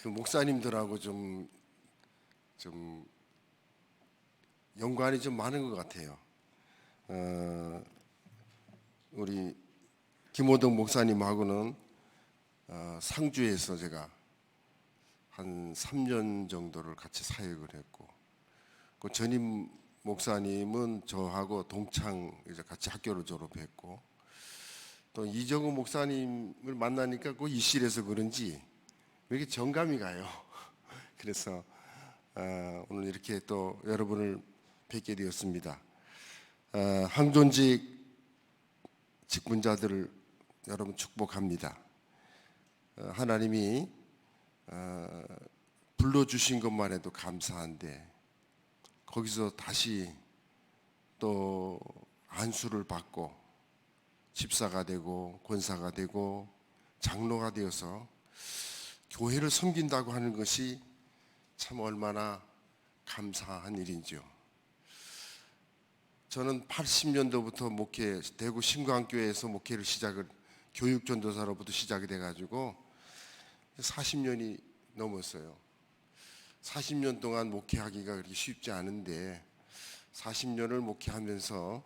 그 목사님들하고 좀 연관이 좀 많은 것 같아요. 우리 김호동 목사님하고는 상주에서 제가 한 3년 정도를 같이 사역을 했고, 그 전임 목사님은 저하고 동창 이제 같이 학교를 졸업했고, 또 이정우 목사님을 만나니까 그 이실에서 그런지 왜 이렇게 정감이 가요. 그래서 오늘 이렇게 또 여러분을 뵙게 되었습니다. 항존직 직분자들을 여러분 축복합니다. 하나님이 불러주신 것만 해도 감사한데, 거기서 다시 또 안수를 받고 집사가 되고 권사가 되고 장로가 되어서 교회를 섬긴다고 하는 것이 참 얼마나 감사한 일인지요. 저는 80년도부터 대구 신광교회에서 목회를 교육전도사로부터 시작이 돼가지고 40년이 넘었어요. 40년 동안 목회하기가 그렇게 쉽지 않은데 40년을 목회하면서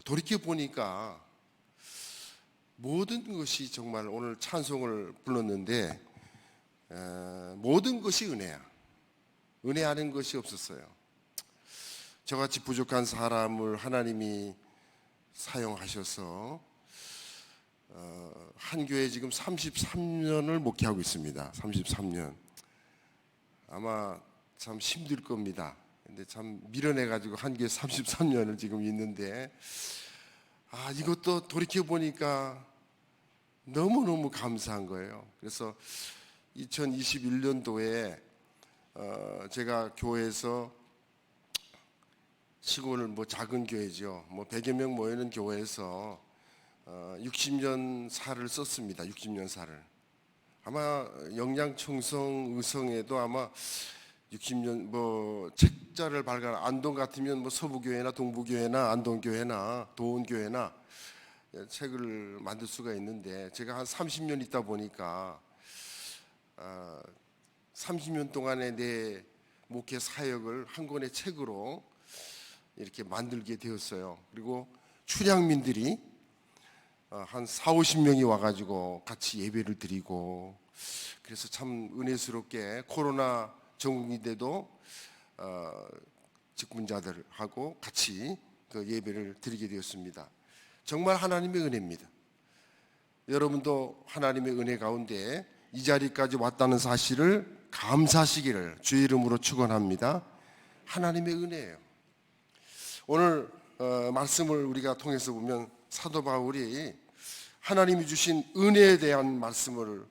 돌이켜 보니까 모든 것이, 정말 오늘 찬송을 불렀는데 모든 것이 은혜야. 은혜 아닌 것이 없었어요. 저같이 부족한 사람을 하나님이 사용하셔서 한 교회 지금 33년을 목회하고 있습니다. 33년. 아마 참 힘들 겁니다. 근데 참 밀어내가지고 한 교회 33년을 지금 있는데, 이것도 돌이켜 보니까 너무너무 감사한 거예요. 그래서 2021년도에 제가 교회에서 시골 작은 교회죠. 100여 명 모이는 교회에서 60년 사를 썼습니다. 60년 사를. 아마 영양청성 의성에도 아마 60년 책자를 발간, 안동 같으면 서부교회나 동부교회나 안동교회나 도원교회나 책을 만들 수가 있는데, 제가 한 30년 있다 보니까 30년 동안의 내 목회 사역을 한 권의 책으로 이렇게 만들게 되었어요. 그리고 출향민들이 한 40-50명이 와가지고 같이 예배를 드리고, 그래서 참 은혜스럽게 코로나 전국인데도 직분자들하고 같이 그 예배를 드리게 되었습니다. 정말 하나님의 은혜입니다. 여러분도 하나님의 은혜 가운데 이 자리까지 왔다는 사실을 감사하시기를 주의 이름으로 축원합니다. 하나님의 은혜예요. 오늘 말씀을 우리가 통해서 보면 사도 바울이 하나님이 주신 은혜에 대한 말씀을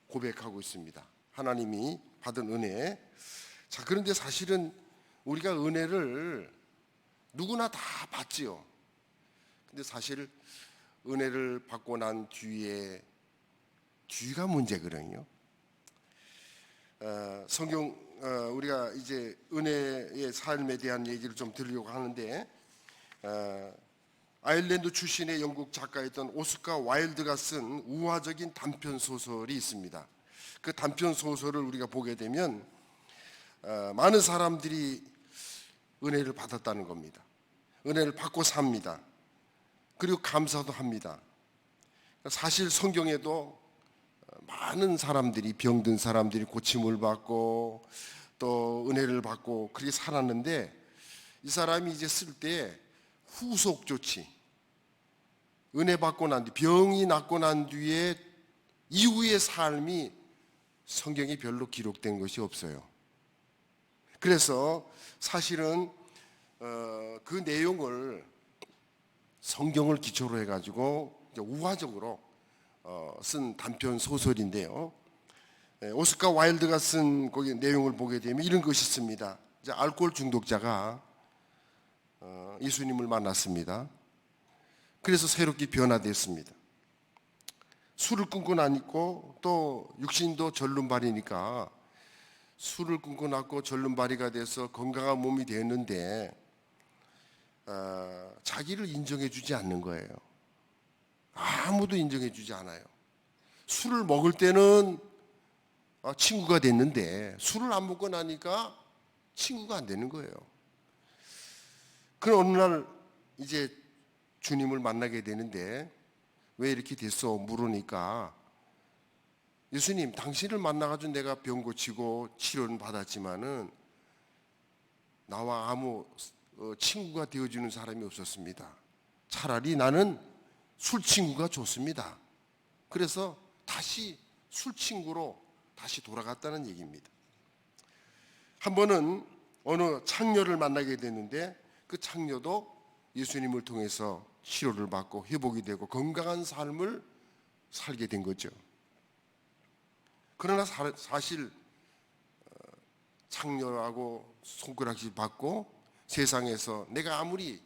고백하고 있습니다. 하나님이 받은 은혜. 자, 그런데 사실은 우리가 은혜를 누구나 다 받지요. 근데 사실 은혜를 받고 난 뒤가 문제거든요. 성경 우리가 이제 은혜의 삶에 대한 얘기를 좀 들으려고 하는데, 아일랜드 출신의 영국 작가였던 오스카 와일드가 쓴 우화적인 단편 소설이 있습니다. 그 단편 소설을 우리가 보게 되면 많은 사람들이 은혜를 받았다는 겁니다. 은혜를 받고 삽니다. 그리고 감사도 합니다. 사실 성경에도 많은 사람들이, 병든 사람들이 고침을 받고 또 은혜를 받고 그렇게 살았는데, 이 사람이 이제 쓸 때 후속 조치, 은혜 받고 난 뒤, 병이 낫고 난 뒤에 이후의 삶이 성경에 별로 기록된 것이 없어요. 그래서 사실은 그 내용을 성경을 기초로 해가지고 우화적으로 쓴 단편 소설인데요. 오스카 와일드가 쓴 거기 내용을 보게 되면 이런 것이 있습니다. 이제 알코올 중독자가 예수님을 만났습니다. 그래서 새롭게 변화됐습니다. 술을 끊고 나니까 또 육신도 절름발이니까 술을 끊고 났고 절름발이가 돼서 건강한 몸이 되었는데 자기를 인정해 주지 않는 거예요. 아무도 인정해 주지 않아요. 술을 먹을 때는 친구가 됐는데 술을 안 먹고 나니까 친구가 안 되는 거예요. 그런 어느 날 이제 주님을 만나게 되는데 왜 이렇게 됐어? 물으니까 예수님, 당신을 만나가지고 내가 병 고치고 치료는 받았지만은 나와 아무 친구가 되어주는 사람이 없었습니다. 차라리 나는 술 친구가 좋습니다. 그래서 다시 술 친구로 다시 돌아갔다는 얘기입니다. 한 번은 어느 창녀를 만나게 됐는데 그 창녀도 예수님을 통해서 치료를 받고 회복이 되고 건강한 삶을 살게 된 거죠. 그러나 사실 창녀하고 손가락질 받고 세상에서 내가 아무리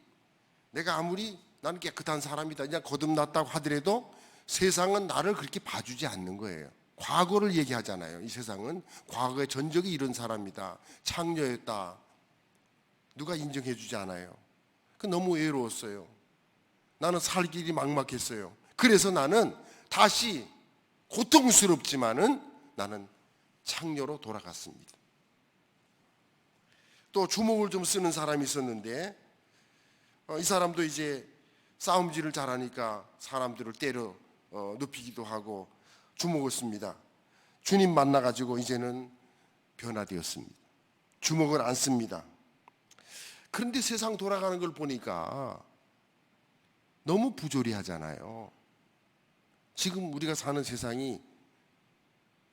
나는 깨끗한 사람이다 그냥 거듭났다고 하더라도 세상은 나를 그렇게 봐주지 않는 거예요. 과거를 얘기하잖아요. 이 세상은 과거의 전적이 이런 사람이다, 창녀였다, 누가 인정해 주지 않아요. 그 너무 외로웠어요. 나는 살 길이 막막했어요. 그래서 나는 다시 고통스럽지만은 나는 창녀로 돌아갔습니다. 또 주먹을 좀 쓰는 사람이 있었는데 이 사람도 이제 싸움질을 잘하니까 사람들을 때려 눕히기도 하고 주먹을 씁니다. 주님 만나가지고 이제는 변화되었습니다. 주먹을 안 씁니다. 그런데 세상 돌아가는 걸 보니까 너무 부조리하잖아요. 지금 우리가 사는 세상이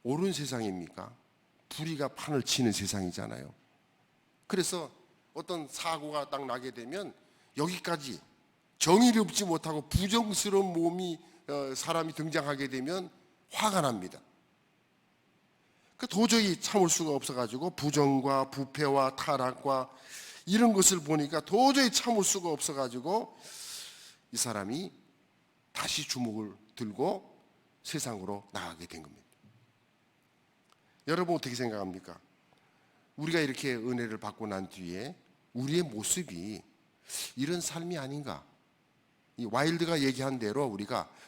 옳은 세상입니까? 불의가 판을 치는 세상이잖아요. 그래서 어떤 사고가 딱 나게 되면 여기까지 정의롭지 못하고 부정스러운 사람이 등장하게 되면 화가 납니다. 도저히 참을 수가 없어가지고 부정과 부패와 타락과 이런 것을 보니까 도저히 참을 수가 없어가지고 이 사람이 다시 주먹을 들고 세상으로 나가게 된 겁니다. 여러분 어떻게 생각합니까? 우리가 이렇게 은혜를 받고 난 뒤에 우리의 모습이 이런 삶이 아닌가? 이 와일드가 얘기한 대로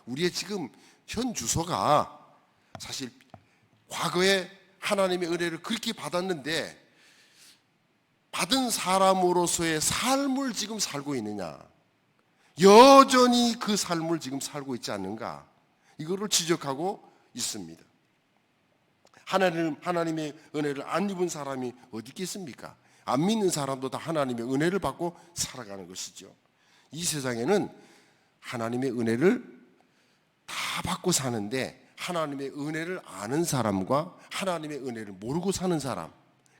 우리의 지금 현 주소가 사실 과거에 하나님의 은혜를 그렇게 받았는데 받은 사람으로서의 삶을 지금 살고 있느냐? 여전히 그 삶을 지금 살고 있지 않는가? 이거를 지적하고 있습니다. 하나님의 은혜를 안 입은 사람이 어디 있겠습니까? 안 믿는 사람도 다 하나님의 은혜를 받고 살아가는 것이죠. 이 세상에는 하나님의 은혜를 다 받고 사는데 하나님의 은혜를 아는 사람과 하나님의 은혜를 모르고 사는 사람,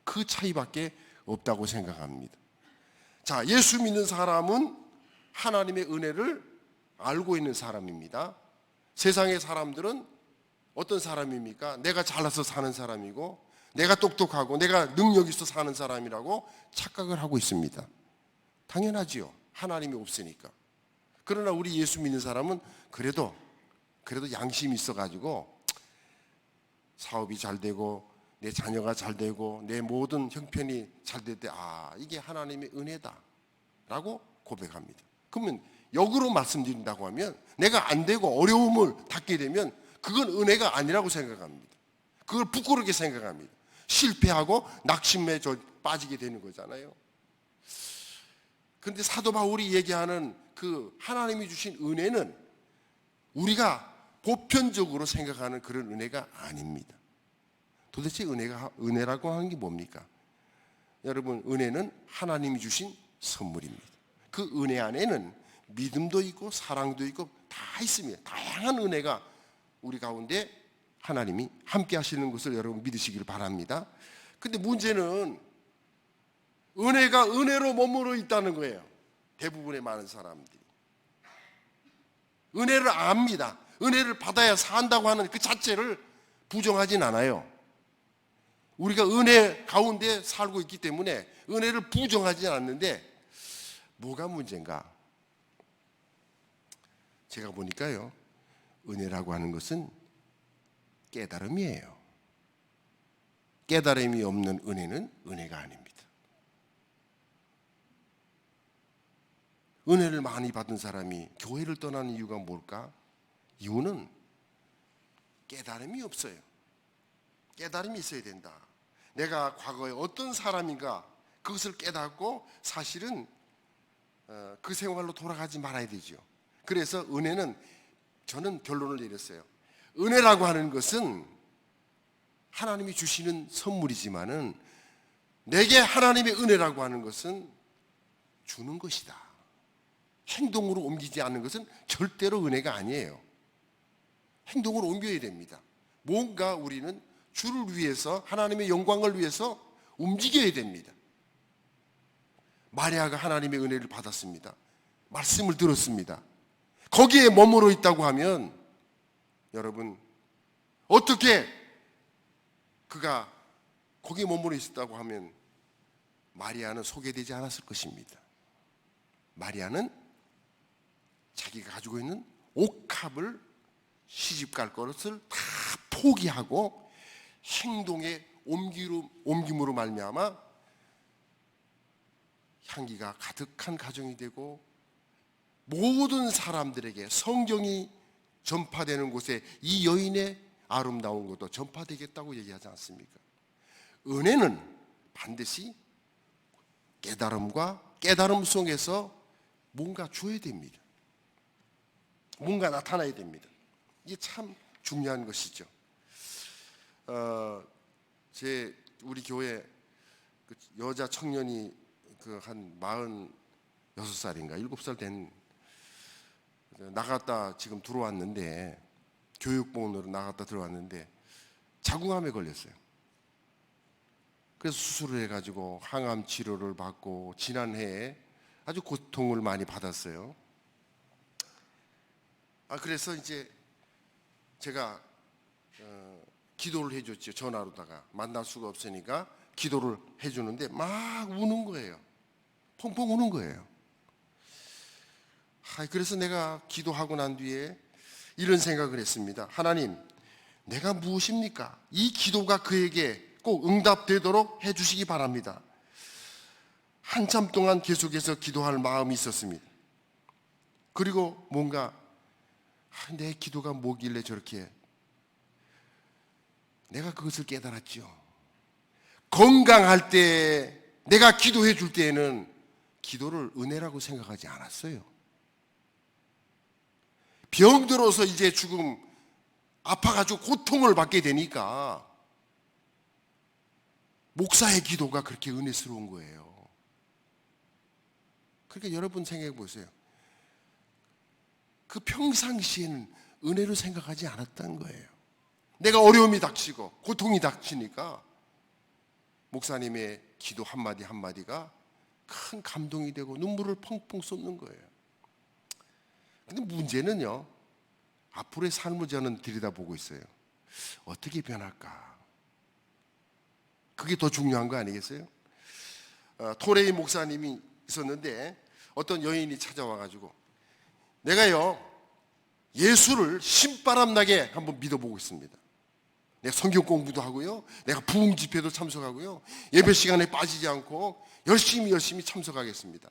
그 차이밖에 없다고 생각합니다. 자, 예수 믿는 사람은 하나님의 은혜를 알고 있는 사람입니다. 세상의 사람들은 어떤 사람입니까? 내가 잘나서 사는 사람이고 내가 똑똑하고 내가 능력 있어 사는 사람이라고 착각을 하고 있습니다. 당연하지요. 하나님이 없으니까. 그러나 우리 예수 믿는 사람은 그래도 양심이 있어가지고 사업이 잘 되고 내 자녀가 잘 되고 내 모든 형편이 잘 될 때 이게 하나님의 은혜다 라고 고백합니다. 그러면 역으로 말씀드린다고 하면 내가 안 되고 어려움을 닿게 되면 그건 은혜가 아니라고 생각합니다. 그걸 부끄럽게 생각합니다. 실패하고 낙심에 빠지게 되는 거잖아요. 그런데 사도 바울이 얘기하는 그 하나님이 주신 은혜는 우리가 보편적으로 생각하는 그런 은혜가 아닙니다. 도대체 은혜라고 하는 게 뭡니까? 여러분, 은혜는 하나님이 주신 선물입니다. 그 은혜 안에는 믿음도 있고 사랑도 있고 다 있습니다. 다양한 은혜가 우리 가운데 하나님이 함께 하시는 것을 여러분 믿으시길 바랍니다. 근데 문제는 은혜가 은혜로 머무르 있다는 거예요. 대부분의 많은 사람들이 은혜를 압니다. 은혜를 받아야 산다고 하는 그 자체를 부정하진 않아요. 우리가 은혜 가운데 살고 있기 때문에 은혜를 부정하지 않는데 뭐가 문제인가? 제가 보니까요, 은혜라고 하는 것은 깨달음이에요. 깨달음이 없는 은혜는 은혜가 아닙니다. 은혜를 많이 받은 사람이 교회를 떠나는 이유가 뭘까? 이유는 깨달음이 없어요. 깨달음이 있어야 된다. 내가 과거에 어떤 사람인가 그것을 깨닫고 사실은 그 생활로 돌아가지 말아야 되죠. 그래서 은혜는 저는 결론을 내렸어요. 은혜라고 하는 것은 하나님이 주시는 선물이지만은 내게 하나님의 은혜라고 하는 것은 주는 것이다. 행동으로 옮기지 않는 것은 절대로 은혜가 아니에요. 행동으로 옮겨야 됩니다. 뭔가 우리는 주를 위해서, 하나님의 영광을 위해서 움직여야 됩니다. 마리아가 하나님의 은혜를 받았습니다. 말씀을 들었습니다. 거기에 머무르 있다고 하면 여러분 어떻게 그가 거기에 머무르 있었다고 하면 마리아는 소개되지 않았을 것입니다. 마리아는 자기가 가지고 있는 옥합을 시집 갈 것을 다 포기하고 행동의 옮김으로 말미암아 향기가 가득한 가정이 되고 모든 사람들에게 성경이 전파되는 곳에 이 여인의 아름다운 것도 전파되겠다고 얘기하지 않습니까? 은혜는 반드시 깨달음과 깨달음 속에서 뭔가 줘야 됩니다. 뭔가 나타나야 됩니다. 이게 참 중요한 것이죠. 우리 교회 그 여자 청년이 한 46살인가 7살 된 나갔다 지금 들어왔는데 교육봉으로 나갔다 들어왔는데 자궁암에 걸렸어요. 그래서 수술을 해가지고 항암 치료를 받고 지난해에 아주 고통을 많이 받았어요. 그래서 이제 제가 기도를 해줬죠. 전화로다가 만날 수가 없으니까 기도를 해주는데 막 우는 거예요. 펑펑 우는 거예요. 그래서 내가 기도하고 난 뒤에 이런 생각을 했습니다. 하나님, 내가 무엇입니까? 이 기도가 그에게 꼭 응답되도록 해주시기 바랍니다. 한참 동안 계속해서 기도할 마음이 있었습니다. 그리고 뭔가 내 기도가 뭐길래 저렇게, 내가 그것을 깨달았죠. 건강할 때 내가 기도해 줄 때에는 기도를 은혜라고 생각하지 않았어요. 병들어서 이제 죽음 아파가지고 고통을 받게 되니까 목사의 기도가 그렇게 은혜스러운 거예요. 그러니까 여러분 생각해 보세요. 그 평상시에는 은혜로 생각하지 않았다는 거예요. 내가 어려움이 닥치고 고통이 닥치니까 목사님의 기도 한마디 한마디가 큰 감동이 되고 눈물을 펑펑 쏟는 거예요. 근데 문제는요, 앞으로의 삶을 저는 들여다보고 있어요. 어떻게 변할까? 그게 더 중요한 거 아니겠어요? 토레이 목사님이 있었는데 어떤 여인이 찾아와가지고 내가요 예수를 신바람나게 한번 믿어보고 있습니다. 내가 성경 공부도 하고요, 내가 부흥 집회도 참석하고요, 예배 시간에 빠지지 않고 열심히 참석하겠습니다.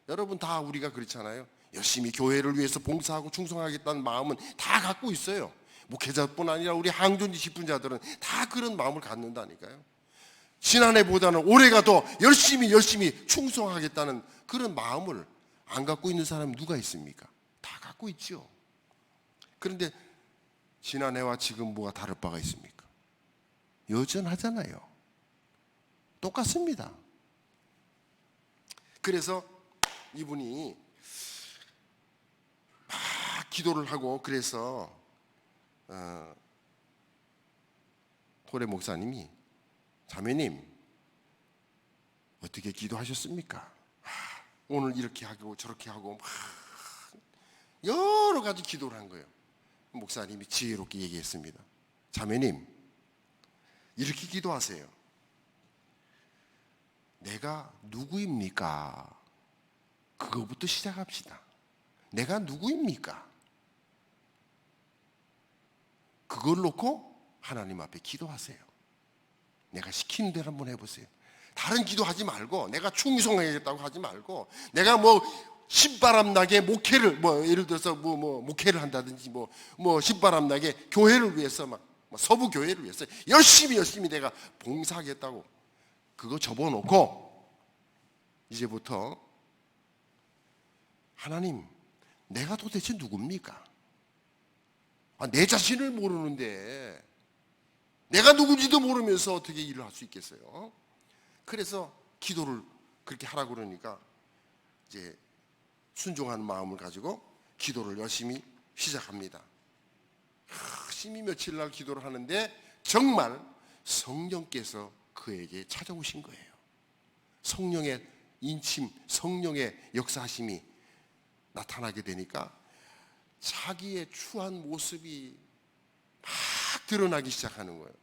여러분 다 우리가 그렇잖아요. 열심히 교회를 위해서 봉사하고 충성하겠다는 마음은 다 갖고 있어요. 목회자뿐 아니라 우리 항존지 집분자들은 다 그런 마음을 갖는다니까요. 지난해보다는 올해가 더 열심히 충성하겠다는 그런 마음을 안 갖고 있는 사람이 누가 있습니까? 다 갖고 있죠. 그런데 지난해와 지금 뭐가 다를 바가 있습니까? 여전하잖아요. 똑같습니다. 그래서 이분이 막 기도를 하고, 그래서 토레 목사님이 자매님 어떻게 기도하셨습니까? 오늘 이렇게 하고 저렇게 하고 막 여러 가지 기도를 한 거예요. 목사님이 지혜롭게 얘기했습니다. 자매님 이렇게 기도하세요. 내가 누구입니까? 그거부터 시작합시다. 내가 누구입니까? 그걸 놓고 하나님 앞에 기도하세요. 내가 시키는 대로 한번 해보세요. 다른 기도하지 말고, 내가 충성하겠다고 하지 말고, 내가 신바람 나게 목회를 예를 들어서 목회를 한다든지 신바람 나게 교회를 위해서 막 서부 교회를 위해서 열심히 내가 봉사하겠다고 그거 접어놓고 이제부터 하나님, 내가 도대체 누굽니까? 내 자신을 모르는데 내가 누군지도 모르면서 어떻게 일을 할 수 있겠어요? 그래서 기도를 그렇게 하라고 그러니까 이제 순종하는 마음을 가지고 기도를 열심히 시작합니다. 열심히 며칠 날 기도를 하는데 정말 성령께서 그에게 찾아오신 거예요. 성령의 인침, 성령의 역사하심이 나타나게 되니까 자기의 추한 모습이 막 드러나기 시작하는 거예요.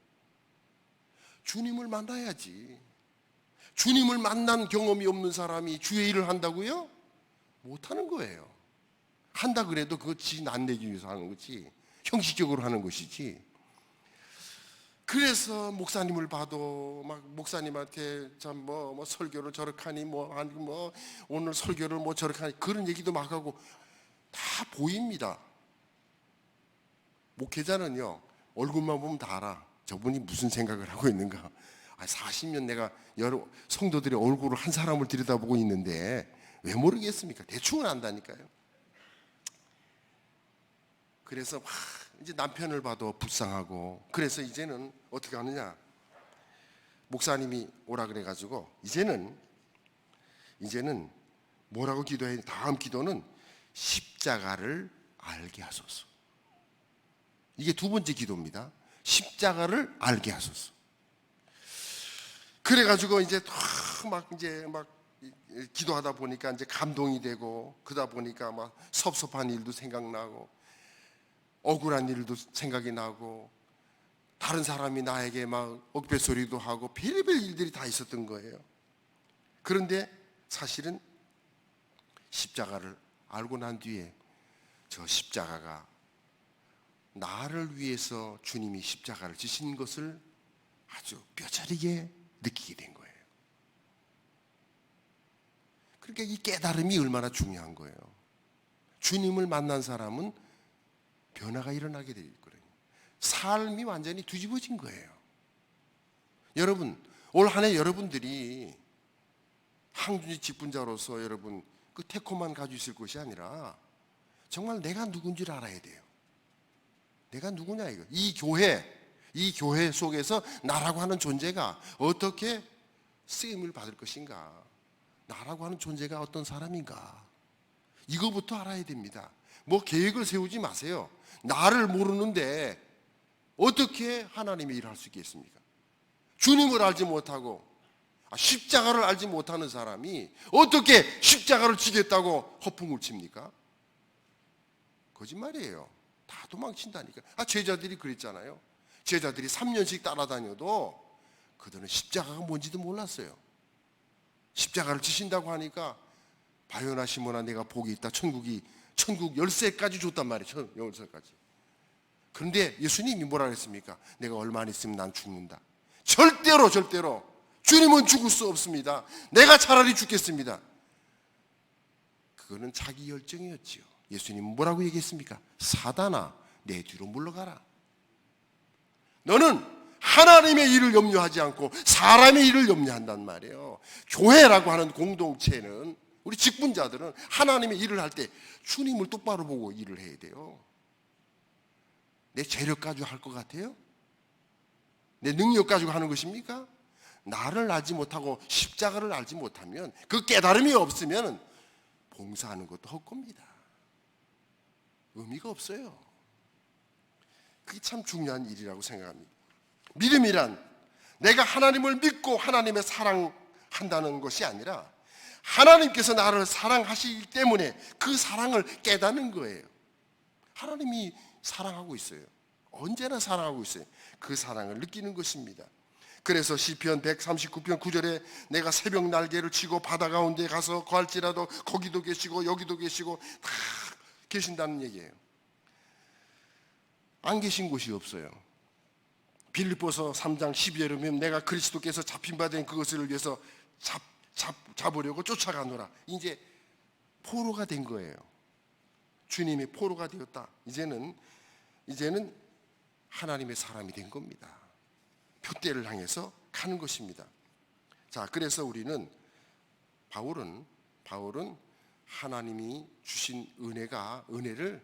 주님을 만나야지. 주님을 만난 경험이 없는 사람이 주의 일을 한다고요? 못하는 거예요. 한다 그래도 그거 지 낫내기 위해서 하는 거지, 형식적으로 하는 것이지. 그래서 목사님을 봐도 막 목사님한테 참 뭐 설교를 저렇게 하니 뭐 오늘 설교를 뭐 저렇게 하니 그런 얘기도 막 하고 다 보입니다. 목회자는요, 얼굴만 보면 다 알아. 저분이 무슨 생각을 하고 있는가. 40년 내가 여러 성도들의 얼굴을 한 사람을 들여다보고 있는데 왜 모르겠습니까? 대충은 안다니까요. 그래서 막 이제 남편을 봐도 불쌍하고, 그래서 이제는 어떻게 하느냐, 목사님이 오라 그래가지고 이제는 뭐라고 기도해야 돼? 다음 기도는 십자가를 알게 하소서. 이게 두 번째 기도입니다. 십자가를 알게 하소서. 그래가지고 이제 막 기도하다 보니까 이제 감동이 되고, 그러다 보니까 막 섭섭한 일도 생각나고 억울한 일도 생각이 나고 다른 사람이 나에게 막 옥배소리도 하고 별의별 일들이 다 있었던 거예요. 그런데 사실은 십자가를 알고 난 뒤에 저 십자가가 나를 위해서 주님이 십자가를 지신 것을 아주 뼈저리게 느끼게 된 거예요. 그러니까 이 깨달음이 얼마나 중요한 거예요. 주님을 만난 사람은 변화가 일어나게 될 거예요. 삶이 완전히 뒤집어진 거예요. 여러분, 올 한 해 여러분들이 항준지 직분자로서 여러분 그 태코만 가지고 있을 것이 아니라 정말 내가 누군지를 알아야 돼요. 내가 누구냐 이거. 이 교회 속에서 나라고 하는 존재가 어떻게 쓰임을 받을 것인가, 나라고 하는 존재가 어떤 사람인가, 이거부터 알아야 됩니다. 뭐 계획을 세우지 마세요. 나를 모르는데 어떻게 하나님의 일을 할 수 있겠습니까? 주님을 알지 못하고 십자가를 알지 못하는 사람이 어떻게 십자가를 지겠다고 허풍을 칩니까? 거짓말이에요. 다 도망친다니까. 제자들이 그랬잖아요. 제자들이 3년씩 따라다녀도 그들은 십자가가 뭔지도 몰랐어요. 십자가를 지신다고 하니까 바요나 시모나 내가 복이 있다. 천국 열쇠까지 줬단 말이에요. 열쇠까지. 그런데 예수님이 뭐라 그랬습니까? 내가 얼마 안 있으면 난 죽는다. 절대로 주님은 죽을 수 없습니다. 내가 차라리 죽겠습니다. 그거는 자기 열정이었지요. 예수님은 뭐라고 얘기했습니까? 사단아, 내 뒤로 물러가라. 너는 하나님의 일을 염려하지 않고 사람의 일을 염려한단 말이에요. 교회라고 하는 공동체는, 우리 직분자들은 하나님의 일을 할 때 주님을 똑바로 보고 일을 해야 돼요. 내 재력 가지고 할 것 같아요? 내 능력 가지고 하는 것입니까? 나를 알지 못하고 십자가를 알지 못하면, 그 깨달음이 없으면 봉사하는 것도 헛겁니다. 의미가 없어요. 그게 참 중요한 일이라고 생각합니다. 믿음이란 내가 하나님을 믿고 하나님의 사랑한다는 것이 아니라 하나님께서 나를 사랑하시기 때문에 그 사랑을 깨닫는 거예요. 하나님이 사랑하고 있어요. 언제나 사랑하고 있어요. 그 사랑을 느끼는 것입니다. 그래서 시편 139편 9절에 내가 새벽 날개를 치고 바다 가운데 가서 거할지라도 거기도 계시고 여기도 계시고 다 계신다는 얘기예요. 안 계신 곳이 없어요. 빌립보서 3장 12절에 보면 내가 그리스도께서 잡힌 바 된 그것을 위해서 잡으려고 쫓아가노라. 이제 포로가 된 거예요. 주님이 포로가 되었다. 이제는 하나님의 사람이 된 겁니다. 표대를 향해서 가는 것입니다. 자, 그래서 우리는 바울은 하나님이 주신 은혜를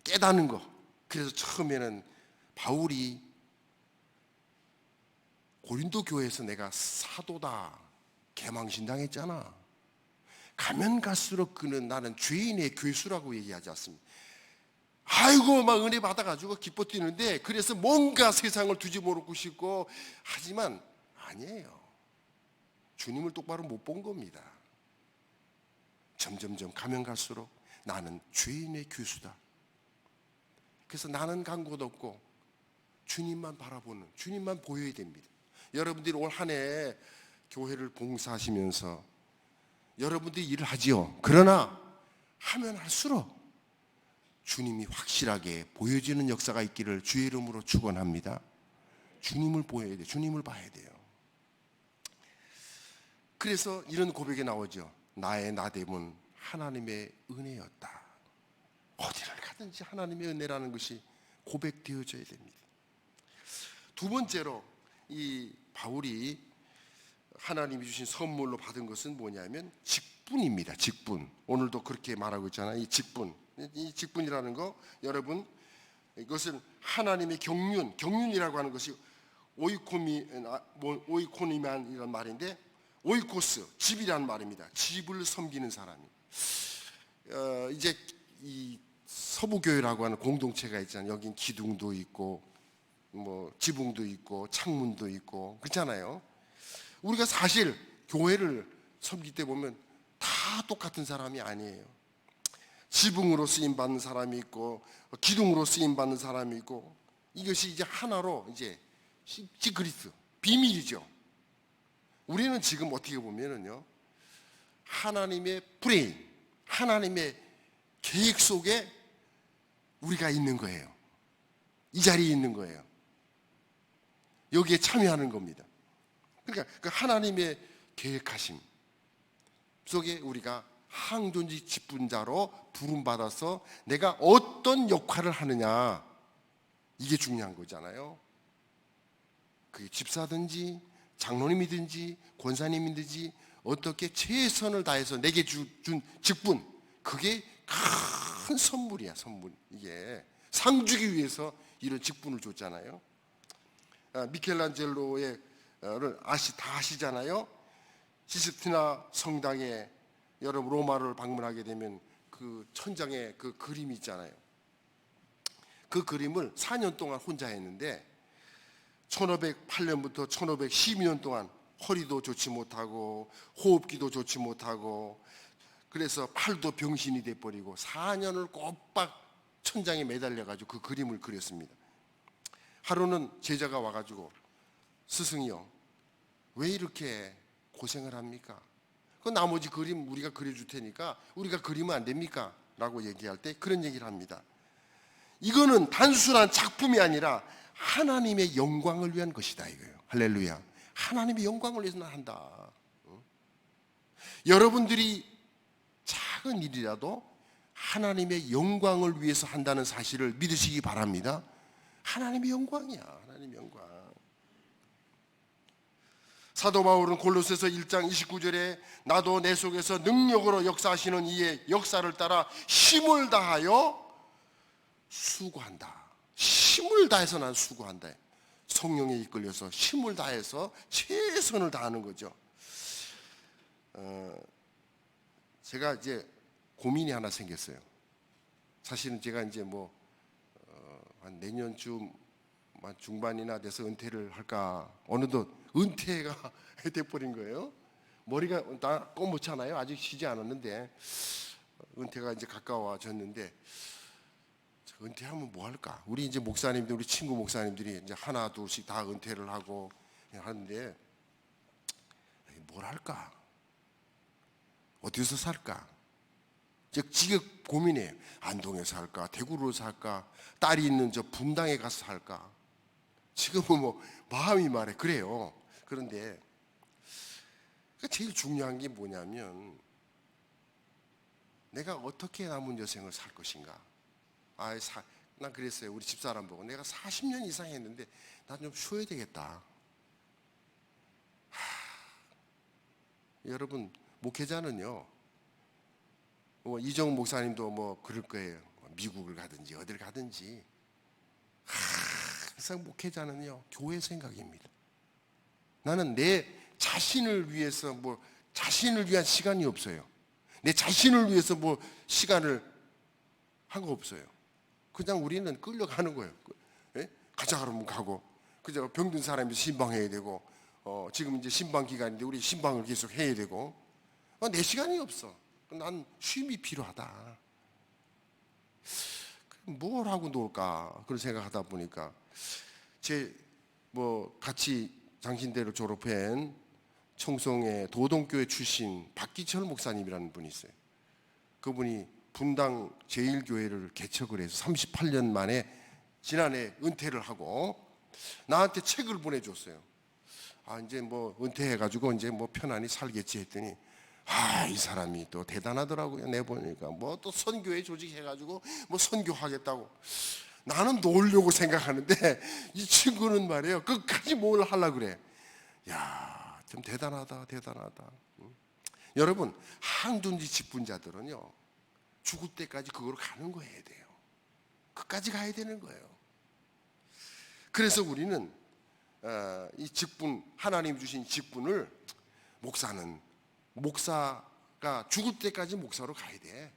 깨닫는 거. 그래서 처음에는 바울이 고린도 교회에서 내가 사도다 개망신당했잖아. 가면 갈수록 그는 나는 죄인의 괴수라고 얘기하지 않습니다. 아이고 막 은혜 받아가지고 기뻐 뛰는데, 그래서 뭔가 세상을 뒤집어놓고 싶고 하지만 아니에요. 주님을 똑바로 못 본 겁니다. 점점점 가면 갈수록 나는 죄인의 괴수다. 그래서 나는 간 곳 없고 주님만 바라보는, 주님만 보여야 됩니다. 여러분들이 올 한 해 교회를 봉사하시면서 여러분들이 일을 하지요. 그러나 하면 할수록 주님이 확실하게 보여지는 역사가 있기를 주의 이름으로 축원합니다. 주님을 보여야 돼요. 주님을 봐야 돼요. 그래서 이런 고백이 나오죠. 나의 나됨은 하나님의 은혜였다. 어디를 가든지 하나님의 은혜라는 것이 고백되어져야 됩니다. 두 번째로 이 바울이 하나님이 주신 선물로 받은 것은 뭐냐면 직분입니다. 직분. 오늘도 그렇게 말하고 있잖아요. 이 직분. 이 직분이라는 거, 여러분, 이것은 하나님의 경륜이라고 하는 것이 오이코니만이라는 말인데, 오이코스, 집이라는 말입니다. 집을 섬기는 사람이. 이제 이 서부교회라고 하는 공동체가 있잖아요. 여긴 기둥도 있고, 뭐 지붕도 있고, 창문도 있고, 그렇잖아요. 우리가 사실 교회를 섬길 때 보면 다 똑같은 사람이 아니에요. 지붕으로 쓰임 받는 사람이 있고, 기둥으로 쓰임 받는 사람이 있고, 이것이 이제 하나로 이제 시크릿, 비밀이죠. 우리는 지금 어떻게 보면은요, 하나님의 브레인, 하나님의 계획 속에 우리가 있는 거예요. 이 자리에 있는 거예요. 여기에 참여하는 겁니다. 그러니까 그 하나님의 계획하심 속에 우리가 항존지 직분자로 부름받아서 내가 어떤 역할을 하느냐, 이게 중요한 거잖아요. 그게 집사든지 장로님이든지 권사님이든지 어떻게 최선을 다해서 내게 준 직분, 그게 큰 선물이야. 선물. 이게 상 주기 위해서 이런 직분을 줬잖아요. 미켈란젤로의 다 아시잖아요. 시스티나 성당에 여러분 로마를 방문하게 되면 그 천장에 그 그림이 있잖아요. 그 그림을 4년 동안 혼자 했는데 1508년부터 1512년 동안 허리도 좋지 못하고 호흡기도 좋지 못하고, 그래서 팔도 병신이 돼버리고 4년을 꼬박 천장에 매달려가지고 그 그림을 그렸습니다. 하루는 제자가 와가지고, 스승이요, 왜 이렇게 고생을 합니까? 그 나머지 그림 우리가 그려줄 테니까 우리가 그리면 안 됩니까? 라고 얘기할 때 그런 얘기를 합니다. 이거는 단순한 작품이 아니라 하나님의 영광을 위한 것이다 이거예요. 할렐루야. 하나님의 영광을 위해서 한다. 여러분들이 작은 일이라도 하나님의 영광을 위해서 한다는 사실을 믿으시기 바랍니다. 하나님의 영광이야. 하나님의 영광. 사도 바울은 골로새서 1장 29절에 나도 내 속에서 능력으로 역사하시는 이의 역사를 따라 힘을 다하여 수고한다. 힘을 다해서 난 수고한다. 성령에 이끌려서 힘을 다해서 최선을 다하는 거죠. 제가 이제 고민이 하나 생겼어요. 사실은 제가 이제 한 내년쯤 중반이나 돼서 은퇴를 할까, 어느덧 은퇴가 돼버린 거예요. 머리가 다 검었잖아요. 아직 쉬지 않았는데 은퇴가 이제 가까워졌는데, 은퇴하면 뭐 할까? 우리 이제 목사님들, 우리 친구 목사님들이 이제 하나 둘씩 다 은퇴를 하고 하는데 뭘 할까? 어디서 살까? 지금 고민해요. 안동에서 살까? 대구로 살까? 딸이 있는 저 분당에 가서 살까? 지금은 뭐 마음이 말해 그래요. 그런데 제일 중요한 게 뭐냐면 내가 어떻게 남은 여생을 살 것인가. 난 그랬어요. 우리 집사람 보고 내가 40년 이상 했는데 난 좀 쉬어야 되겠다. 여러분, 목회자는요, 이정 목사님도 그럴 거예요. 미국을 가든지 어딜 가든지 항상 목회자는요, 교회 생각입니다. 나는 내 자신을 위해서 자신을 위한 시간이 없어요. 내 자신을 위해서 시간을 한 거 없어요. 그냥 우리는 끌려가는 거예요. 예? 가자 그러면 가고, 그저 병든 사람이 신방해야 되고, 지금 이제 신방 기간인데 우리 신방을 계속 해야 되고, 내 시간이 없어. 난 쉼이 필요하다. 뭘 하고 놀까? 그런 생각하다 보니까 같이 장신대를 졸업한 청송의 도동교회 출신 박기철 목사님이라는 분이 있어요. 그분이 분당 제1교회를 개척을 해서 38년 만에 지난해 은퇴를 하고 나한테 책을 보내줬어요. 이제 은퇴해가지고 이제 편안히 살겠지 했더니 이 사람이 또 대단하더라고요. 내보니까 또 선교회 조직해가지고 선교하겠다고. 나는 놀려고 생각하는데 이 친구는 말이에요, 끝까지 뭘 하려고 그래. 야, 좀 대단하다. 여러분, 항둔지 직분자들은요, 죽을 때까지 그걸 가는 거여야 돼요. 끝까지 가야 되는 거예요. 그래서 우리는 이 직분, 하나님 주신 직분을, 목사가 죽을 때까지 목사로 가야 돼.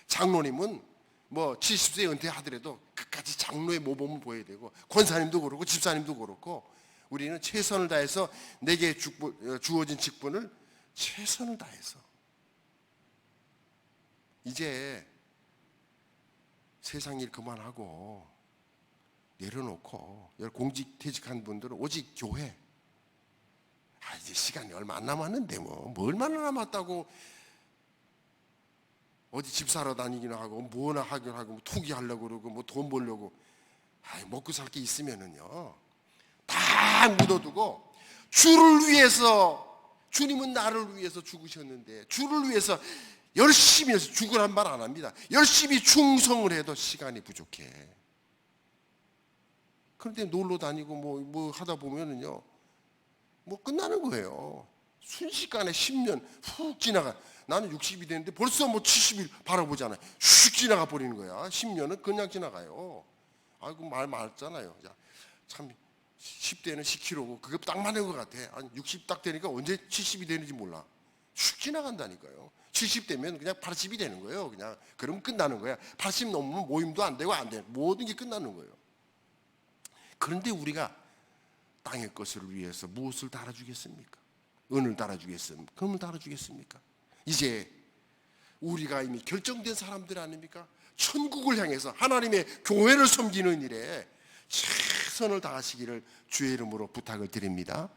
장로님은 70세 은퇴하더라도 끝까지 장로의 모범을 보여야 되고, 권사님도 그렇고 집사님도 그렇고, 우리는 최선을 다해서 내게 주어진 직분을 최선을 다해서, 이제 세상 일 그만하고 내려놓고, 공직 퇴직한 분들은 오직 교회. 이제 시간이 얼마 안 남았는데 얼마나 남았다고 어디 집 사러 다니기나 하고 뭐나 하긴 하고 투기하려고 그러고 돈 벌려고. 먹고 살 게 있으면은요, 다 묻어두고 주를 위해서, 주님은 나를 위해서 죽으셨는데 주를 위해서 열심히 해서, 죽으란 말 안 합니다. 열심히 충성을 해도 시간이 부족해. 그런데 놀러 다니고 하다 보면은요, 끝나는 거예요. 순식간에 10년 훅 지나가. 나는 60이 됐는데 벌써 70일 바라보잖아요. 슉 지나가 버리는 거야. 10년은 그냥 지나가요. 말 많잖아요. 참 10대는 10kg고 그게 딱 맞는 것 같아. 60 딱 되니까 언제 70이 되는지 몰라. 슉 지나간다니까요. 70 되면 그냥 80이 되는 거예요. 그냥 그러면 끝나는 거야. 80 넘으면 모임도 안 되고 안 돼. 모든 게 끝나는 거예요. 그런데 우리가 땅의 것을 위해서 무엇을 달아주겠습니까? 은을 달아주겠습니까? 금을 달아주겠습니까? 이제 우리가 이미 결정된 사람들 아닙니까? 천국을 향해서 하나님의 교회를 섬기는 일에 최선을 다하시기를 주의 이름으로 부탁을 드립니다.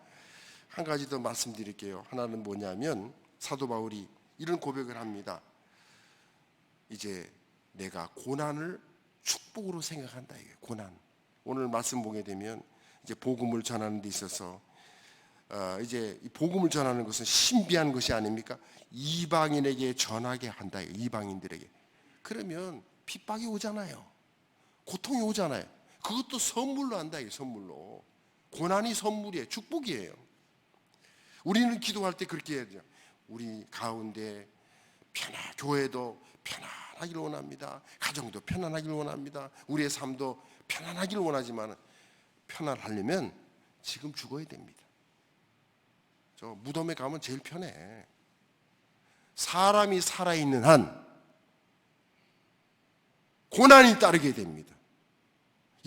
한 가지 더 말씀드릴게요. 하나는 뭐냐면, 사도 바울이 이런 고백을 합니다. 이제 내가 고난을 축복으로 생각한다. 이게 고난. 오늘 말씀 보게 되면 이제 복음을 전하는 데 있어서 이제 이 복음을 전하는 것은 신비한 것이 아닙니까? 이방인에게 전하게 한다. 이방인들에게. 그러면 핍박이 오잖아요. 고통이 오잖아요. 그것도 선물로 한다. 선물로. 고난이 선물이에요. 축복이에요. 우리는 기도할 때 그렇게 해야 돼요. 우리 가운데 교회도 편안하기를 원합니다. 가정도 편안하기를 원합니다. 우리의 삶도 편안하기를 원하지만, 편안하려면 지금 죽어야 됩니다. 저 무덤에 가면 제일 편해. 사람이 살아있는 한 고난이 따르게 됩니다.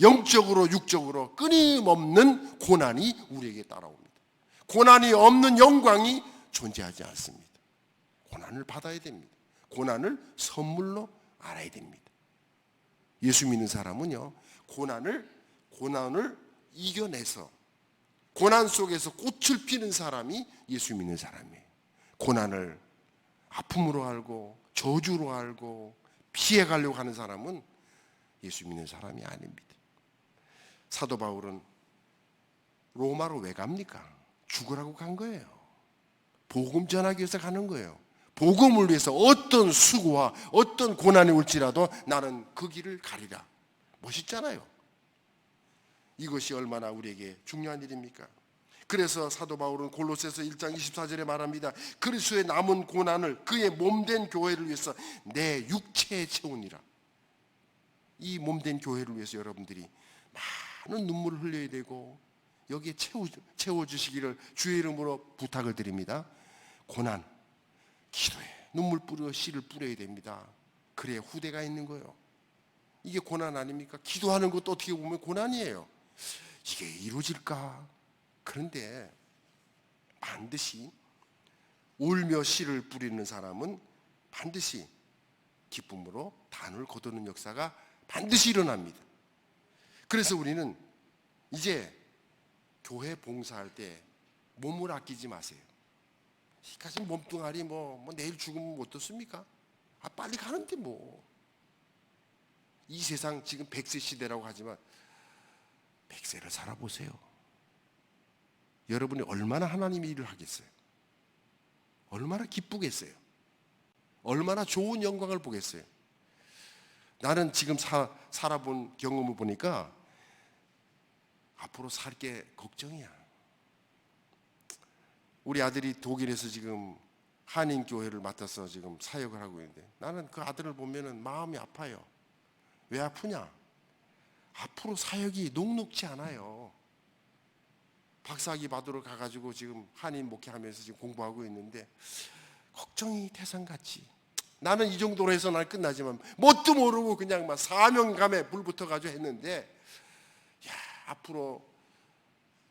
영적으로 육적으로 끊임없는 고난이 우리에게 따라옵니다. 고난이 없는 영광이 존재하지 않습니다. 고난을 받아야 됩니다. 고난을 선물로 알아야 됩니다. 예수 믿는 사람은요, 고난을 이겨내서 고난 속에서 꽃을 피는 사람이 예수 믿는 사람이에요. 고난을 아픔으로 알고 저주로 알고 피해가려고 하는 사람은 예수 믿는 사람이 아닙니다. 사도 바울은 로마로 왜 갑니까? 죽으라고 간 거예요. 복음 전하기 위해서 가는 거예요. 복음을 위해서 어떤 수고와 어떤 고난이 올지라도 나는 그 길을 가리라. 멋있잖아요. 이것이 얼마나 우리에게 중요한 일입니까? 그래서 사도 바울은 골로새서 1장 24절에 말합니다. 그리스도의 남은 고난을 그의 몸된 교회를 위해서 내 육체에 채우니라. 이 몸된 교회를 위해서 여러분들이 많은 눈물을 흘려야 되고 여기에 채워주시기를 주의 이름으로 부탁을 드립니다. 고난, 기도에 눈물 뿌려 씨를 뿌려야 됩니다. 그래야 후대가 있는 거예요. 이게 고난 아닙니까? 기도하는 것도 어떻게 보면 고난이에요. 이게 이루어질까? 그런데 반드시 울며 씨를 뿌리는 사람은 반드시 기쁨으로 단을 거두는 역사가 반드시 일어납니다. 그래서 우리는 이제 교회 봉사할 때 몸을 아끼지 마세요. 이까지 몸뚱아리 뭐 내일 죽으면 어떻습니까? 빨리 가는데 뭐. 이 세상 지금 100세 시대라고 하지만 100세를 살아보세요. 여러분이 얼마나 하나님의 일을 하겠어요? 얼마나 기쁘겠어요? 얼마나 좋은 영광을 보겠어요? 나는 지금 살아본 경험을 보니까 앞으로 살 게 걱정이야. 우리 아들이 독일에서 지금 한인교회를 맡아서 지금 사역을 하고 있는데 나는 그 아들을 보면은 마음이 아파요. 왜 아프냐? 앞으로 사역이 녹록지 않아요. 박사학위 받으러 가가지고 지금 한인 목회하면서 지금 공부하고 있는데 걱정이 태산같이. 나는 이 정도로 해서 난 끝나지만 뭣도 모르고 그냥 막 사명감에 불 붙어가지고 했는데 야, 앞으로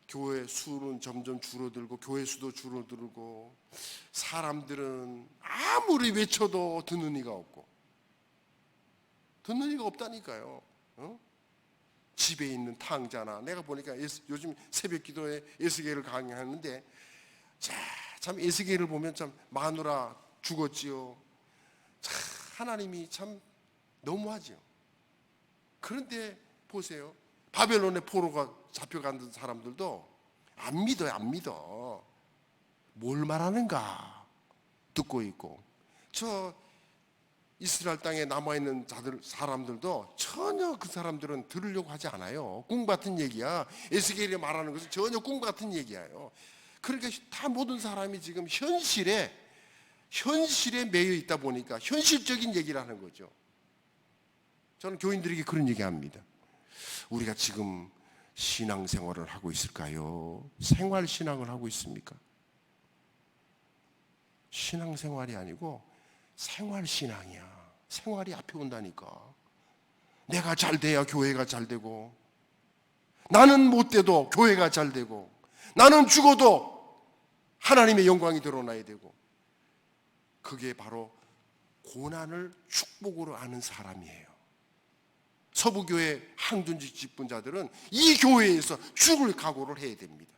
교회 수는 점점 줄어들고 교회 수도 줄어들고 사람들은 아무리 외쳐도 듣는 이가 없고 듣는 이가 없다니까요. 집에 있는 탕자나 내가 보니까 요즘 새벽 기도에 에스겔을 강의하는데 참 에스겔을 보면 참 마누라 죽었지요. 참 하나님이 참 너무하죠. 그런데 보세요. 바벨론의 포로가 잡혀간 사람들도 안 믿어요. 안 믿어. 뭘 말하는가 듣고 있고 저 이스라엘 땅에 남아있는 사람들도 전혀 그 사람들은 들으려고 하지 않아요. 꿈 같은 얘기야. 에스겔이 말하는 것은 전혀 꿈 같은 얘기예요. 그러니까 다 모든 사람이 지금 현실에 매여 있다 보니까 현실적인 얘기를 하는 거죠. 저는 교인들에게 그런 얘기합니다. 우리가 지금 신앙생활을 하고 있을까요? 생활신앙을 하고 있습니까? 신앙생활이 아니고 생활신앙이야. 생활이 앞에 온다니까. 내가 잘 돼야 교회가 잘 되고 나는 못 돼도 교회가 잘 되고 나는 죽어도 하나님의 영광이 드러나야 되고 그게 바로 고난을 축복으로 아는 사람이에요. 서부교회 항준직 직분자들은 이 교회에서 죽을 각오를 해야 됩니다.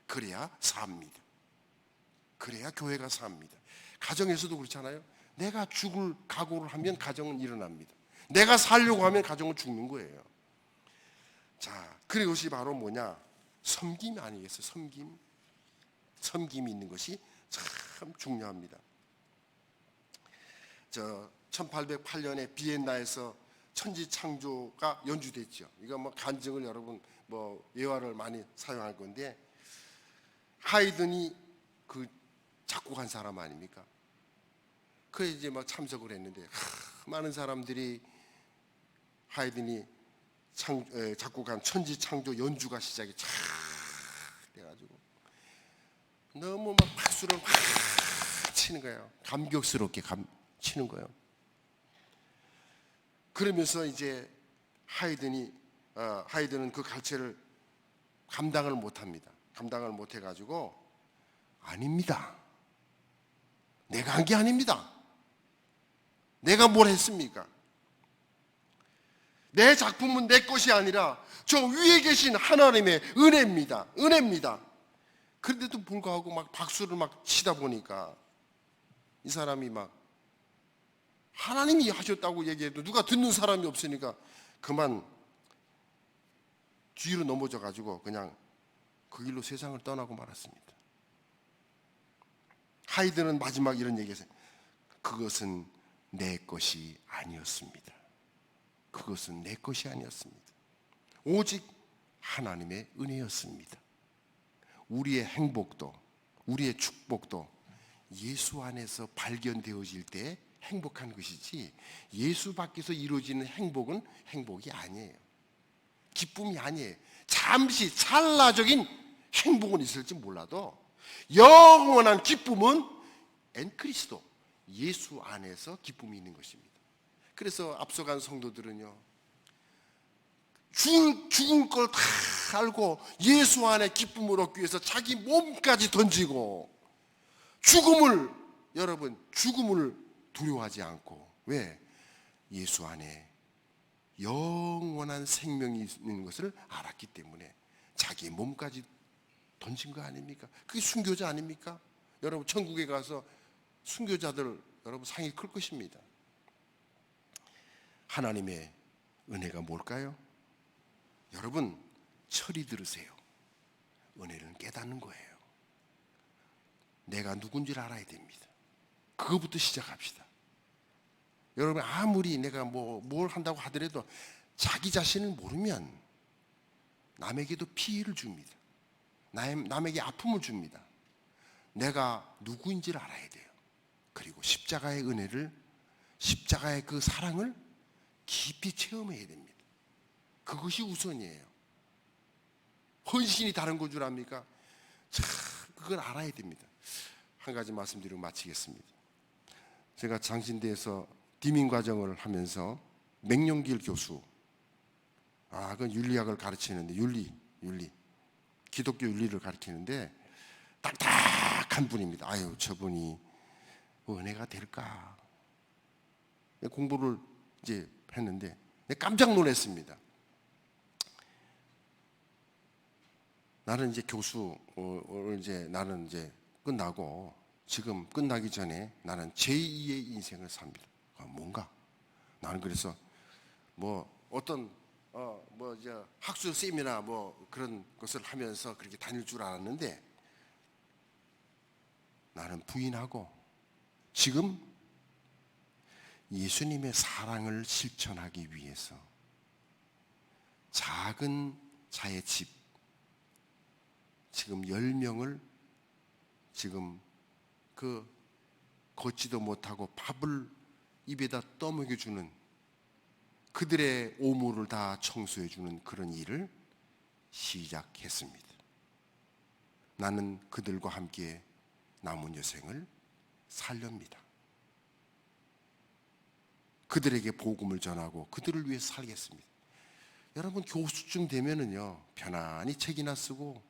그래야 삽니다. 그래야 교회가 삽니다. 가정에서도 그렇잖아요. 내가 죽을 각오를 하면 가정은 일어납니다. 내가 살려고 하면 가정은 죽는 거예요. 자, 그것이 바로 뭐냐? 섬김 아니겠어요? 섬김. 섬김이 있는 것이 참 중요합니다. 1808년에 비엔나에서 천지창조가 연주됐죠. 이거 간증을 여러분 예화를 많이 사용할 건데 하이든이 그 작곡한 사람 아닙니까? 그래 이제 참석을 했는데 많은 사람들이 하이든이 작곡한 천지창조 연주가 시작이 쫙 돼가지고 너무 박수를 확 치는 거예요. 감격스럽게 치는 거예요. 그러면서 이제 하이든은 그 갈채를 감당을 못합니다. 감당을 못해가지고 아닙니다. 내가 한 게 아닙니다. 내가 뭘 했습니까? 내 작품은 내 것이 아니라 저 위에 계신 하나님의 은혜입니다. 은혜입니다. 그런데도 불구하고 박수를 치다 보니까 이 사람이 하나님이 하셨다고 얘기해도 누가 듣는 사람이 없으니까 그만 뒤로 넘어져 가지고 그냥 그 길로 세상을 떠나고 말았습니다. 하이든은 마지막 이런 얘기했어요. 그것은 내 것이 아니었습니다. 그것은 내 것이 아니었습니다. 오직 하나님의 은혜였습니다. 우리의 행복도, 우리의 축복도 예수 안에서 발견되어질 때 행복한 것이지, 예수 밖에서 이루어지는 행복은 행복이 아니에요. 기쁨이 아니에요. 잠시 찰나적인 행복은 있을지 몰라도 영원한 기쁨은 그리스도 예수 안에서 기쁨이 있는 것입니다. 그래서 앞서간 성도들은요, 죽은 걸 다 알고 예수 안에 기쁨을 얻기 위해서 자기 몸까지 던지고 여러분 죽음을 두려워하지 않고, 왜? 예수 안에 영원한 생명이 있는 것을 알았기 때문에 자기 몸까지 던진 거 아닙니까? 그게 순교자 아닙니까? 여러분 천국에 가서 순교자들 여러분 상이 클 것입니다. 하나님의 은혜가 뭘까요? 여러분 철이 들으세요. 은혜는 깨닫는 거예요. 내가 누군지를 알아야 됩니다. 그거부터 시작합시다. 여러분 아무리 내가 뭘 한다고 하더라도 자기 자신을 모르면 남에게도 피해를 줍니다. 남에게 아픔을 줍니다. 내가 누구인지를 알아야 돼요. 그리고 십자가의 은혜를, 십자가의 그 사랑을 깊이 체험해야 됩니다. 그것이 우선이에요. 헌신이 다른 건 줄 압니까? 그걸 알아야 됩니다. 한 가지 말씀드리고 마치겠습니다. 제가 장신대에서 디민 과정을 하면서 맹용길 교수, 그 윤리학을 가르치는데, 윤리, 기독교 윤리를 가르치는데 딱딱한 분입니다. 아유, 저분이 은혜가 될까? 공부를 이제 했는데 깜짝 놀랐습니다. 나는 이제 나는 이제 끝나고, 지금 끝나기 전에 나는 제2의 인생을 삽니다. 뭔가? 나는 그래서 어떤 학술 세미나 그런 것을 하면서 그렇게 다닐 줄 알았는데, 나는 부인하고 지금 예수님의 사랑을 실천하기 위해서 작은 자의 집, 지금 10명을 지금 걷지도 못하고 밥을 입에다 떠먹여주는, 그들의 오물을 다 청소해주는 그런 일을 시작했습니다. 나는 그들과 함께 남은 여생을 살렵니다. 그들에게 복음을 전하고 그들을 위해 살겠습니다. 여러분 교수쯤 되면은요, 편안히 책이나 쓰고,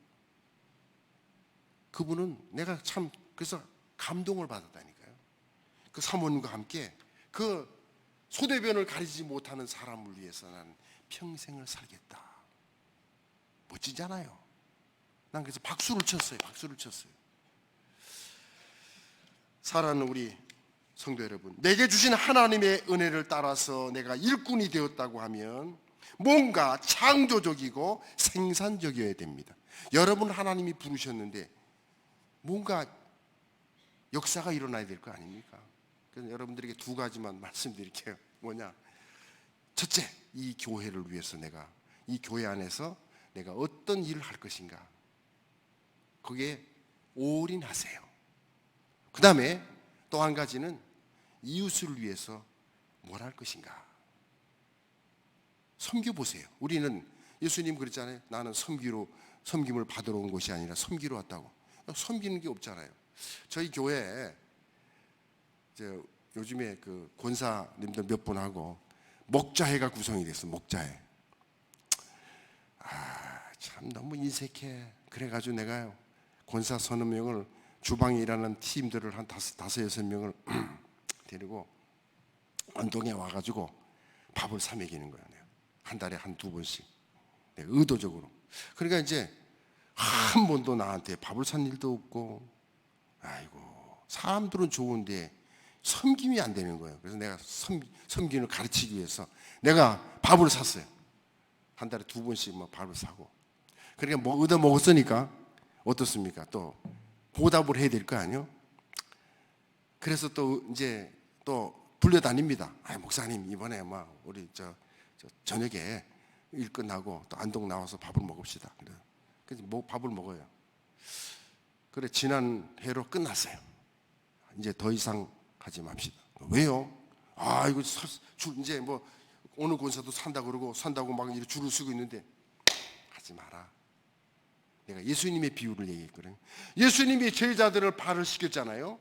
그분은 내가 참 그래서 감동을 받았다니까요. 그 사모님과 함께 그 소대변을 가리지 못하는 사람을 위해서 나는 평생을 살겠다. 멋지잖아요. 난 그래서 박수를 쳤어요. 사랑하는 우리 성도 여러분, 내게 주신 하나님의 은혜를 따라서 내가 일꾼이 되었다고 하면 뭔가 창조적이고 생산적이어야 됩니다. 여러분 하나님이 부르셨는데 뭔가 역사가 일어나야 될 거 아닙니까? 그래서 여러분들에게 두 가지만 말씀드릴게요. 뭐냐? 첫째, 이 교회를 위해서 내가, 이 교회 안에서 내가 어떤 일을 할 것인가, 거기에 올인하세요. 그 다음에 또 한 가지는 이웃을 위해서 뭘 할 것인가, 섬겨보세요. 우리는 예수님 그랬잖아요. 나는 섬김을 받으러 온 것이 아니라 섬기러 왔다고. 섬기는 게 없잖아요. 저희 교회에 요즘에 그 권사님들 몇 분하고 목자회가 구성이 됐어. 목자회. 참 너무 인색해. 그래가지고 내가 권사 서너 명을, 주방에 일하는 팀들을 한 다섯 여섯 명을 데리고 언동에 와가지고 밥을 사 먹이는 거야. 내가 한 달에 한두 번씩, 내가 의도적으로. 그러니까 이제 한 번도 나한테 밥을 산 일도 없고, 아이고 사람들은 좋은데 섬김이 안 되는 거예요. 그래서 내가 섬김을 가르치기 위해서 내가 밥을 샀어요. 한 달에 두 번씩 밥을 사고. 그러니까 얻어 먹었으니까 어떻습니까? 또 보답을 해야 될 거 아니에요? 그래서 또 이제 또 불려다닙니다. 목사님 이번에 우리 저녁에 일 끝나고 또 안동 나와서 밥을 먹읍시다. 그래서 뭐 밥을 먹어요. 그래 지난 해로 끝났어요. 이제 더 이상 하지 맙시다. 왜요? 아 이거 이제 뭐 오늘 권사도 산다 그러고 산다고 막 이렇게 줄을 서고 있는데 하지 마라. 내가 예수님의 비유를 얘기했거든요. 예수님이 제자들을 발을 씻겼잖아요.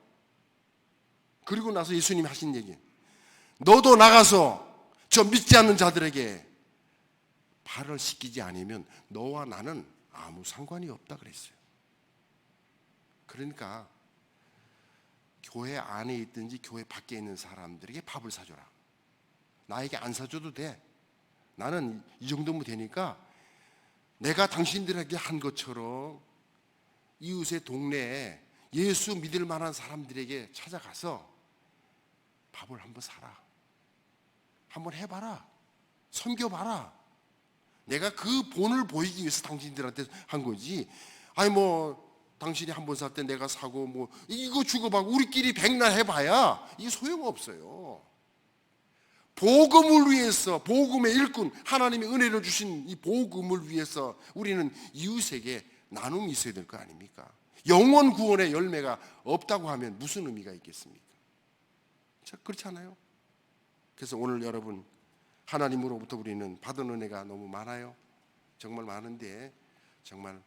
그리고 나서 예수님이 하신 얘기, 너도 나가서 저 믿지 않는 자들에게 발을 씻기지 않으면 너와 나는 아무 상관이 없다 그랬어요. 그러니까 교회 안에 있든지 교회 밖에 있는 사람들에게 밥을 사줘라. 나에게 안 사줘도 돼. 나는 이 정도면 되니까 내가 당신들에게 한 것처럼 이웃의 동네에 예수 믿을 만한 사람들에게 찾아가서 밥을 한번 사라. 한번 해봐라. 섬겨봐라. 내가 그 본을 보이기 위해서 당신들한테 한 거지. 아니 뭐 당신이 한 번 살 때 내가 사고 뭐 이거 주고받고 우리끼리 백날 해봐야 이게 소용없어요. 복음을 위해서, 복음의 일꾼, 하나님의 은혜를 주신 이 복음을 위해서 우리는 이웃에게 나눔이 있어야 될 거 아닙니까? 영원 구원의 열매가 없다고 하면 무슨 의미가 있겠습니까? 그렇지 않아요? 그래서 오늘 여러분 하나님으로부터 우리는 받은 은혜가 너무 많아요. 정말 많은데 정말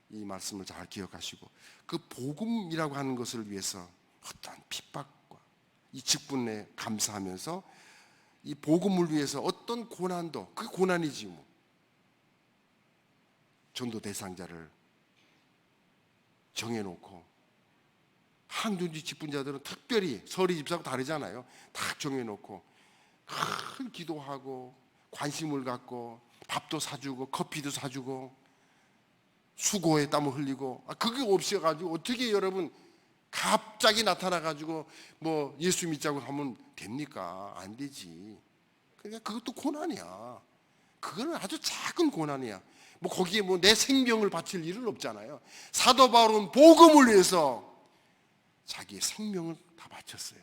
이 말씀을 잘 기억하시고 그 복음이라고 하는 것을 위해서 어떤 핍박과 이 직분에 감사하면서 이 복음을 위해서 어떤 고난도, 그게 고난이지 뭐. 전도 대상자를 정해놓고 항존지 직분자들은 특별히 서리 집사하고 다르잖아요. 다 정해놓고 큰 기도하고 관심을 갖고 밥도 사주고 커피도 사주고 수고에 땀을 흘리고 그게 없어가지고 어떻게 여러분 갑자기 나타나가지고 뭐 예수 믿자고 하면 됩니까? 안 되지. 그러니까 그것도 고난이야. 그거는 아주 작은 고난이야. 뭐 거기에 뭐 내 생명을 바칠 일은 없잖아요. 사도 바울은 복음을 위해서 자기의 생명을 다 바쳤어요.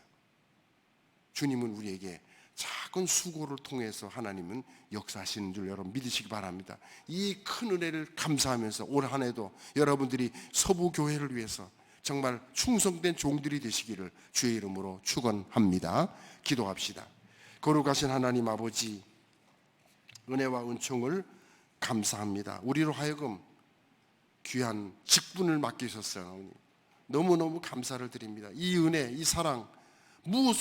주님은 우리에게 작은 수고를 통해서 하나님은 역사하시는 줄 여러분 믿으시기 바랍니다. 이 큰 은혜를 감사하면서 올 한 해도 여러분들이 서부교회를 위해서 정말 충성된 종들이 되시기를 주의 이름으로 축원합니다. 기도합시다. 거룩하신 하나님 아버지, 은혜와 은총을 감사합니다. 우리로 하여금 귀한 직분을 맡기셨어요. 너무너무 감사를 드립니다. 이 은혜, 이 사랑 무엇을